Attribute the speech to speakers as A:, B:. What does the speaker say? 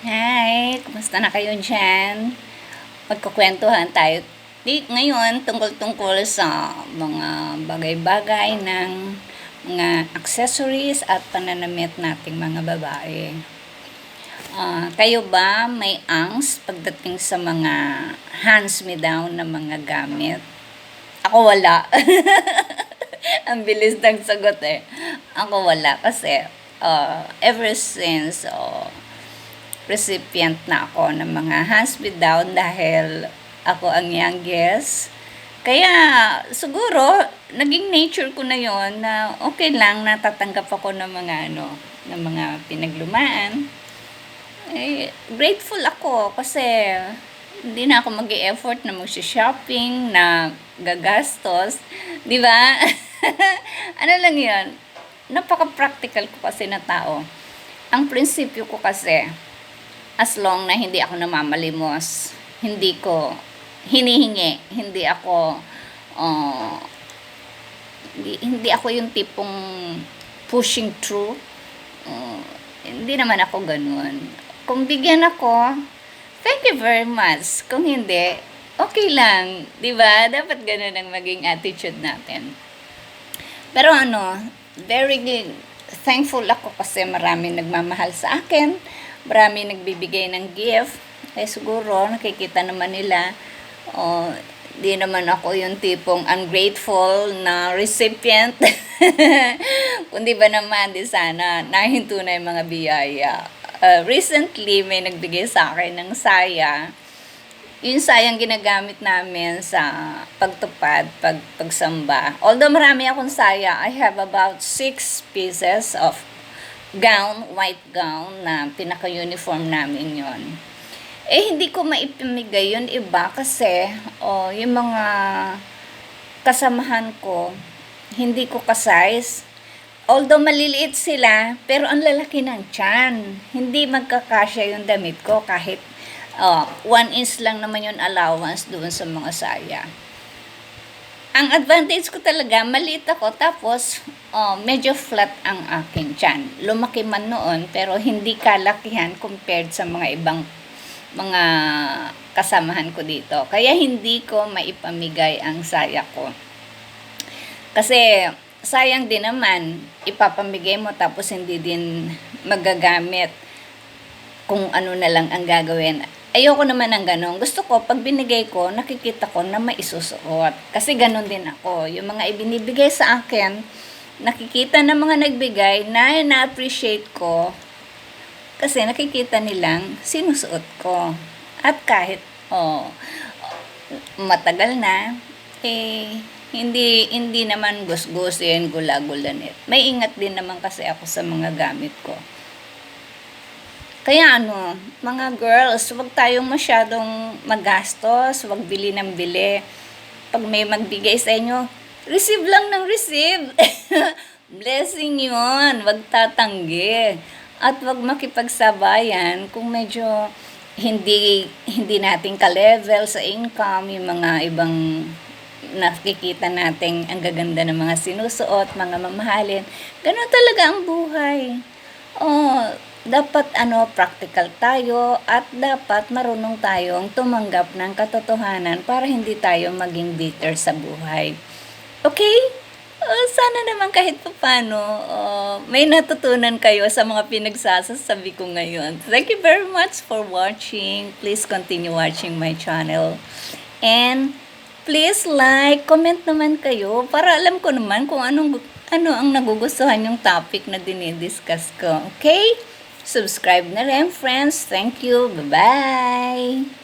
A: Hi! Kumusta na kayo dyan? Magkukwentuhan tayo ngayon tungkol sa mga bagay-bagay ng mga accessories at pananamit nating mga babae. Kayo ba may angst pagdating sa mga hands-me-down na mga gamit? Ako wala. Ang bilis ng sagot eh. Ako wala kasi ever since recipient na ako ng mga hands-me-down dahil ako ang youngest. Kaya siguro naging nature ko na yon na okay lang natatanggap ako ng mga ng mga pinaglumaan. Grateful ako kasi hindi na ako mag-e-effort na mag-shopping, na gagastos. Di ba? Ano lang yun? Napaka-practical ko kasi na tao. Ang prinsipyo ko kasi, as long na hindi ako namamalimos, hindi ko hinihingi, hindi ako yung tipong pushing through. Hindi naman ako ganun. Kung bigyan ako, thank you very much. Kung hindi, okay lang. Diba? Dapat ganun ang maging attitude natin. Pero very thankful ako kasi marami nagmamahal sa akin. Marami nagbibigay ng gift. Siguro, nakikita naman nila, di naman ako yung tipong ungrateful na recipient. Kundi ba naman, di sana, nahinto na yung mga biyaya. Recently, may nagbigay sa akin ng saya. Yung sayang ginagamit namin sa pagtupad, pagsamba. Although marami akong saya, I have about 6 pieces of gown, white gown, na pinaka-uniform namin yon. Hindi ko maipamigay yun iba kasi yung mga kasamahan ko, hindi ko ka-size. Although maliliit sila, pero ang lalaki ng tiyan. Hindi magkakasya yung damit ko kahit 1 inch lang naman yung allowance doon sa mga saya. Ang advantage ko talaga, maliit ako, tapos medyo flat ang aking tiyan. Lumaki man noon, pero hindi kalakihan compared sa mga ibang mga kasamahan ko dito. Kaya hindi ko maipamigay ang saya ko. Kasi sayang din naman, ipapamigay mo tapos hindi din magagamit kung ano na lang ang gagawin. Ayoko naman ng ganun. Gusto ko, pag binigay ko, nakikita ko na may isusuot. Kasi ganun din ako. Yung mga ibinibigay sa akin, nakikita ng mga nagbigay na na-appreciate ko. Kasi nakikita nilang sinusuot ko. At kahit matagal na, hindi naman gusgusin, gula-gulanit. May ingat din naman kasi ako sa mga gamit ko. Kaya mga girls, huwag tayong masyadong magastos, huwag bili ng bili. Pag may magbigay sa inyo, receive lang ng receive. Blessing yun, huwag tatanggi. At huwag makipagsabayan kung medyo hindi natin ka-level sa income, yung mga ibang nakikita natin ang gaganda ng mga sinusuot, mga mamahalin. Ganun talaga ang buhay. Dapat practical tayo at dapat marunong tayong tumanggap ng katotohanan para hindi tayo maging bitter sa buhay. Okay? Sana naman kahit paano may natutunan kayo sa mga pinagsasasabi ko ngayon. Thank you very much for watching. Please continue watching my channel. And please like, comment naman kayo para alam ko naman kung ano ang nagugustuhan yung topic na dinidiscuss ko. Okay? Subscribe na rin, friends. Thank you. Bye-bye!